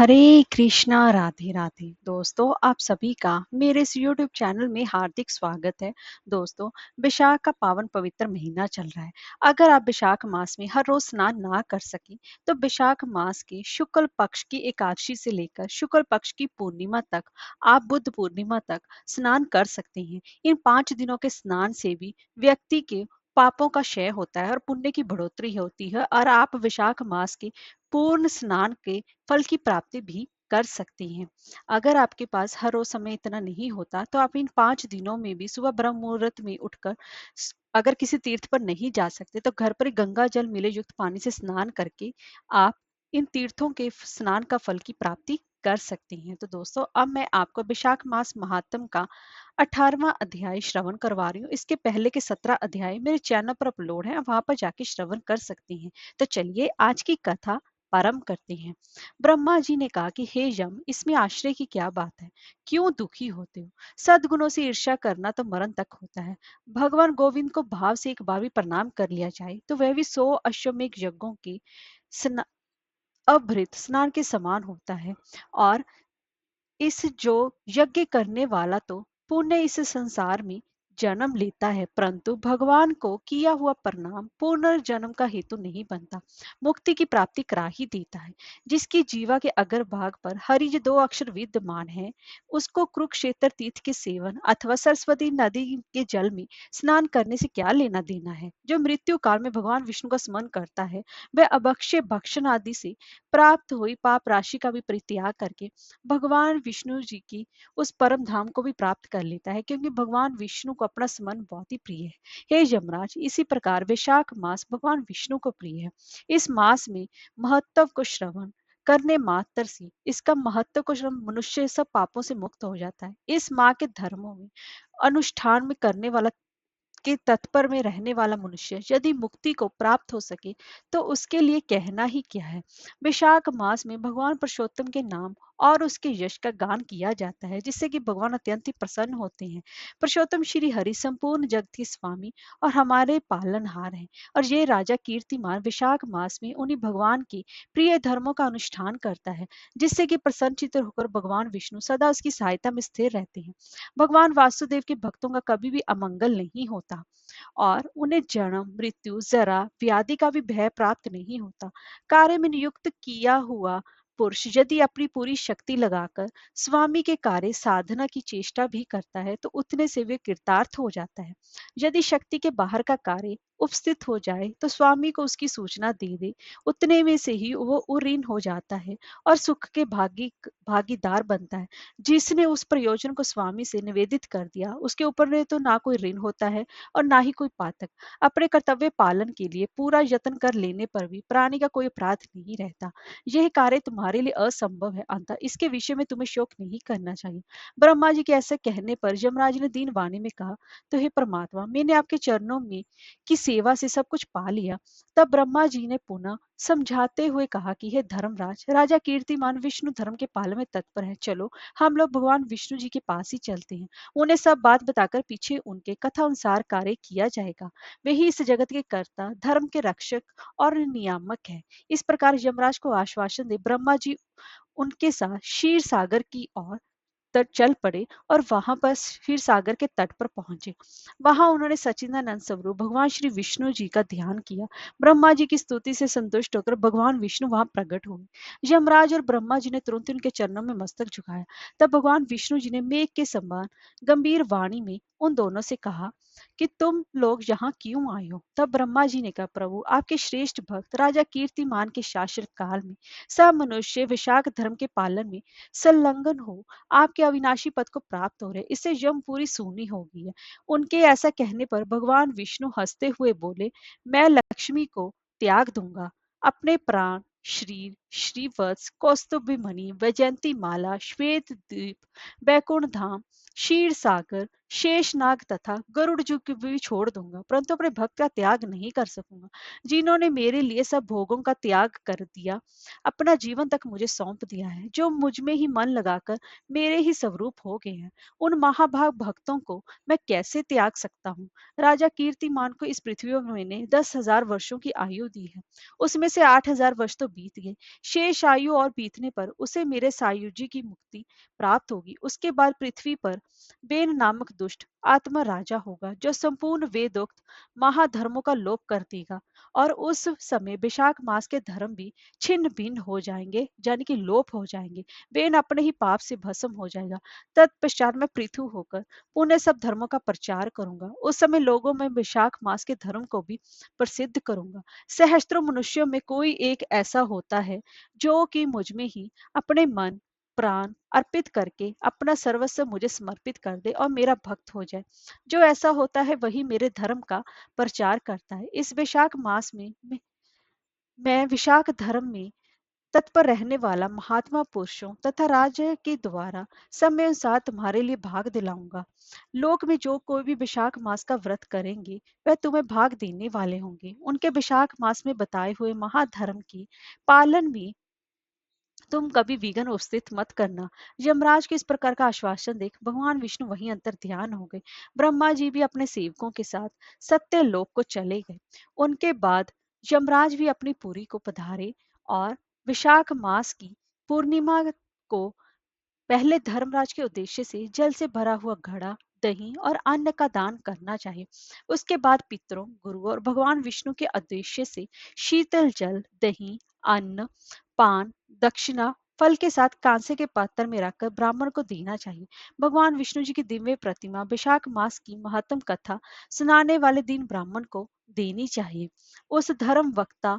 हरे कृष्णा राधे राधे दोस्तों, आप सभी का मेरे इस यूट्यूब चैनल में हार्दिक स्वागत है। दोस्तों, विशाख का पावन पवित्र महीना चल रहा है। अगर आप विशाख मास में हर रोज स्नान ना कर सके तो विशाख मास के शुक्ल पक्ष की एकादशी से लेकर शुक्ल पक्ष की पूर्णिमा तक आप बुद्ध पूर्णिमा तक स्नान कर सकते हैं। इन 5 दिनों के स्नान से भी व्यक्ति के पापों का क्षय होता है और पुण्य की बढ़ोतरी होती है और आप विशाख मास के पूर्ण स्नान के फल की प्राप्ति भी कर सकती हैं। अगर आपके पास हर रोज समय इतना नहीं होता तो आप इन 5 दिनों में भी सुबह ब्रह्म मुहूर्त में उठकर अगर किसी तीर्थ पर नहीं जा सकते तो घर पर ही गंगा जल मिले युक्त पानी से स्नान करके आप इन तीर्थों के स्नान का फल की प्राप्ति कर सकती हैं। तो दोस्तों, अब मैं आपको विशाख मास महात्म का 18वां अध्याय श्रवण करवा रही हूँ। इसके पहले के 17 अध्याय मेरे चैनल पर अपलोड है, वहां पर जाके श्रवण कर सकती हैं। तो चलिए आज की कथा प्रारंभ करते हैं। ब्रह्मा जी ने कहा कि हे यम, इसमें आश्चर्य की क्या बात है? क्यों दुखी होते हो? सद्गुणों से ईर्ष्या करना तो मरण तक होता है। भगवान गोविंद को भाव से एक बार भी प्रणाम कर लिया जाए तो वह भी 100 अश्वमेघ यज्ञों के अभृत स्नान के समान होता है। और इस जो यज्ञ करने वाला तो पुण्य इस संसार में जन्म लेता है, परंतु भगवान को किया हुआ प्रणाम पुनर्जन्म का हेतु नहीं बनता, मुक्ति की प्राप्ति करा ही देता है। जिसकी जीवा के अगर भाग पर हरि जो 2 अक्षर विद्यमान है, उसको कुरुक्षेत्र तीर्थ के सेवन अथवा सरस्वती नदी के जल में स्नान करने से क्या लेना देना है? जो मृत्यु काल में भगवान विष्णु का स्मरण करता है, वह अभक्ष्य भक्षण आदि से प्राप्त हुई पाप राशि का भी परित्याग करके भगवान विष्णु जी की उस परम धाम को भी प्राप्त कर लेता है, क्योंकि भगवान विष्णु को अपना स्मरण बहुत ही प्रिय है। हे यमराज, इसी प्रकार वैशाख मास भगवान विष्णु को प्रिय है। इस मास में महत्व को श्रवण करने मात्र से इसका महत्व को श्रवण मनुष्य सब पापों से मुक्त हो जाता है। इस माह के धर्मों में अनुष्ठान में करने वाला के तत्पर में रहने वाला मनुष्य यदि मुक्ति को प्राप्त हो सके तो उसके लिए कहना ही क्या है। विशाख मास में भगवान पुरुषोत्तम के नाम और उसके यश का गान किया जाता है, जिससे कि भगवान अत्यंत ही प्रसन्न होते हैं। पुरुषोत्तम श्री हरि संपूर्ण जगत के स्वामी और हमारे पालनहार हैं। और ये राजा कीर्तिमान विशाख मास में उन्हीं भगवान के प्रिय धर्मों का अनुष्ठान करता है, जिससे कि प्रसन्नचित्त होकर भगवान विष्णु सदा उसकी सहायता में स्थिर रहते हैं। भगवान वासुदेव के भक्तों का कभी भी अमंगल नहीं होता और उन्हें जन्म मृत्यु जरा व्याधि का भी भय प्राप्त नहीं होता। कार्य में नियुक्त किया हुआ पुरुष यदि अपनी पूरी शक्ति लगाकर स्वामी के कार्य साधना की चेष्टा भी करता है तो उतने से वे कृतार्थ हो जाता है। यदि शक्ति के बाहर का कार्य उपस्थित हो जाए तो स्वामी को उसकी सूचना दे दे, उतने में से ही वो उरीन हो जाता है और सुख के भागीदार बनता है। जिसने उस प्रयोजन को स्वामी से निवेदित कर दिया, उसके ऊपर ने तो ना कोई ऋण होता है और ना ही कोई पातक। अपने कर्तव्य पालन के लिए पूरा यत्न कर लेने पर भी प्राणी का कोई अपराध नहीं रहता। यह कार्य तुम्हारे लिए असंभव है, अतः इसके विषय में तुम्हें शोक नहीं करना चाहिए। ब्रह्मा जी के ऐसे कहने पर यमराज ने दीन वाणी में कहा, तो हे परमात्मा, मैंने आपके चरणों में की सेवा से सब कुछ पा लिया। तब ब्रह्मा जी ने पुनः समझाते हुए कहा कि हे धर्मराज, राजा कीर्तिमान विष्णु धर्म के पालन में तत्पर है। चलो हम लोग भगवान विष्णु जी के पास ही चलते हैं। उन्हें सब बात बताकर पीछे उनके कथा अनुसार कार्य किया जाएगा। वे ही इस जगत के कर्ता, धर्म के रक्षक और नियामक है। इस प्रकार यमराज को आश्वासन दे ब्रह्मा जी उनके साथ क्षीर सागर की ओर तट चल पड़े और वहां पर क्षीर सागर के तट पर पहुंचे। वहां उन्होंने सच्चिदानंद स्वरूप भगवान श्री विष्णु जी का ध्यान किया। ब्रह्मा जी की स्तुति से संतुष्ट होकर भगवान विष्णु वहां प्रकट हुए। यमराज और ब्रह्मा जी ने तुरंत उनके चरणों में मस्तक झुकाया। तब भगवान विष्णु जी ने मेघ के समान गंभीर वाणी में उन दोनों से कहा कि तुम लोग यहाँ क्यों आए हो? तब ब्रह्मा जी ने कहा, प्रभु, आपके श्रेष्ठ भक्त राजा कीर्तिमान के शासन काल में सब मनुष्य विशाख धर्म के पालन में संलग्न हो आपके अविनाशी पद को प्राप्त हो रहे, इससे यम पूरी सूनी हो गई है। उनके ऐसा कहने पर भगवान विष्णु हंसते हुए बोले, मैं लक्ष्मी को त्याग दूंगा, अपने प्राण श्री श्रीवत्स कौस्तुभ मणि वैजयंती माला श्वेत द्वीप बैकुंठ धाम क्षीर सागर शेषनाग तथा गरुड़ जी को भी छोड़ दूंगा, परंतु अपने भक्त का त्याग नहीं कर सकूंगा। जिन्होंने मेरे लिए सब भोगों का त्याग कर दिया, अपना जीवन तक मुझे सौंप दिया है, जो मुझ में ही मन लगाकर मेरे ही स्वरूप हो गए हैं, उन महाभाग भक्तों को मैं कैसे त्याग सकता हूँ? राजा कीर्तिमान को इस पृथ्वी में मैंने 10,000 वर्षों की आयु दी है, उसमें से 8,000 वर्ष तो बीत गए। शेष आयु और बीतने पर उसे मेरे सायुजी की मुक्ति प्राप्त होगी। उसके बाद पृथ्वी पर बेन नामक दुष्ट आत्मा राजा होगा, जो संपूर्ण वेदोक्त महाधर्मों का लोप कर देगा, और उस समय विशाख मास के धर्म भी छिन्न भिन्न हो जाएंगे, यानी कि लोप हो जाएंगे। बेन अपने ही पाप से भस्म हो जाएगा। तत्पश्चात मैं पृथु होकर पुनः सब धर्मों का प्रचार करूंगा। उस समय लोगों में विशाख मास के धर्म को भी प्रसिद्ध करूंगा। सहस्त्रों मनुष्यों में कोई एक ऐसा होता है जो कि मुझ में ही अपने मन प्राण अर्पित करके अपना सर्वस्व मुझे समर्पित कर दे और मेरा भक्त हो जाए। जो ऐसा होता है वही मेरे धर्म का प्रचार करता है। इस वैशाख मास में मैं विशाख धर्म में तत्पर रहने वाला महात्मा पुरुषों तथा राज्य के द्वारा समय अनुसार तुम्हारे लिए भाग दिलाऊंगा। लोक में जो कोई भी विशाख मास का व्रत करेंगे वह तुम्हें भाग देने वाले होंगे। उनके विशाख मास में बताए हुए महाधर्म की पालन में तुम कभी विघ्न उपस्थित मत करना। यमराज के इस प्रकार का आश्वासन देख भगवान विष्णु वहीं अंतर ध्यान हो गए। ब्रह्मा जी भी अपने सेवकों के साथ सत्य लोक को चले गए। उनके बाद यमराज भी अपनी पुरी को पधारे और विशाख मास की पूर्णिमा को पहले धर्मराज के उद्देश्य से जल से भरा हुआ घड़ा, दही और अन्न का दान करना चाहिए। उसके बाद पितरों, गुरुओं और भगवान विष्णु के उद्देश्य से शीतल जल, दही, अन्न, पान, दक्षिणा, फल के साथ कांसे के पात्र में रखकर ब्राह्मण को देना चाहिए। भगवान विष्णु जी की दिव्य प्रतिमा विशाख मास की महत्तम कथा सुनाने वाले दिन ब्राह्मण को देनी चाहिए। उस धर्म वक्ता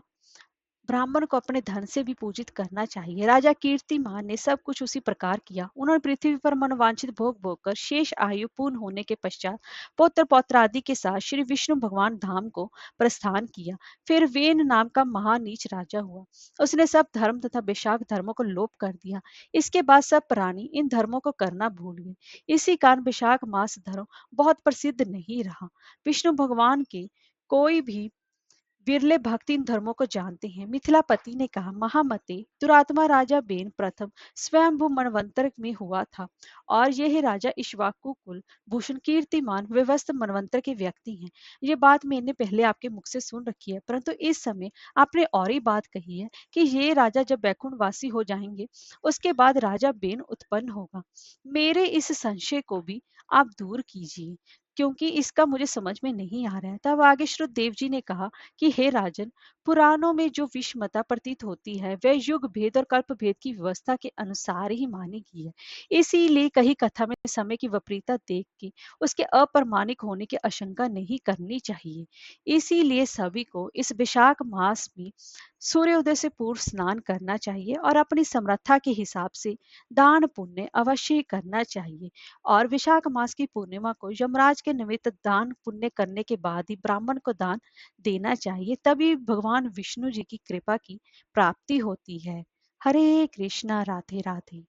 ब्राह्मण को अपने धन से भी पूजित करना चाहिए। राजा कीर्तिमान ने सब कुछ उसी प्रकार किया। उन्होंने पृथ्वी पर मनवांछित भोग भोग कर शेष आयु पूर्ण होने के पश्चात पौत्र पौत्र आदि के साथ श्री विष्णु भगवान धाम को प्रस्थान किया। फिर वेन नाम का महानीच राजा हुआ। उसने सब धर्म तथा विशाख धर्मों को लोप कर दिया। इसके बाद सब प्राणी इन धर्मों को करना भूल गए। इसी कारण विशाख मास धर्म बहुत प्रसिद्ध नहीं रहा। विष्णु भगवान के कोई भी विरले भक्त इन धर्मों को जानते हैं। मिथिलापति ने कहा, महामते, दुरात्मा राजा बेन प्रथम स्वयंभू मनवंतर में हुआ था, और यह राजा इक्ष्वाकु कुल भूषण कीर्तिमान व्यवस्थ मनवंतर के व्यक्ति हैं। ये बात मैंने पहले आपके मुख से सुन रखी है, परंतु इस समय आपने और ही बात कही है कि ये राजा जब बैकुंठवासी हो जाएंगे उसके बाद राजा बेन उत्पन्न होगा। मेरे इस संशय को भी आप दूर कीजिए, क्योंकि इसका मुझे समझ में नहीं आ रहा है। तब आगे श्रुतदेव जी ने कहा कि हे राजन, पुराणों में जो विषमता प्रतीत होती है वह युग भेद और कल्प भेद की व्यवस्था के अनुसार ही मानी गई है। इसीलिए कहीं कथा में समय की विपरीतता देख के उसके अप्रमाणिक होने की आशंका नहीं करनी चाहिए। इसीलिए सभी को इस विशाख मास में सूर्योदय से पूर्व स्नान करना चाहिए और अपनी समर्था के हिसाब से दान पुण्य अवश्य ही करना चाहिए। और विशाख मास की पूर्णिमा को यमराज के निमित्त दान पुण्य करने के बाद ही ब्राह्मण को दान देना चाहिए, तभी भगवान विष्णु जी की कृपा की प्राप्ति होती है। हरे कृष्णा, राधे राधे।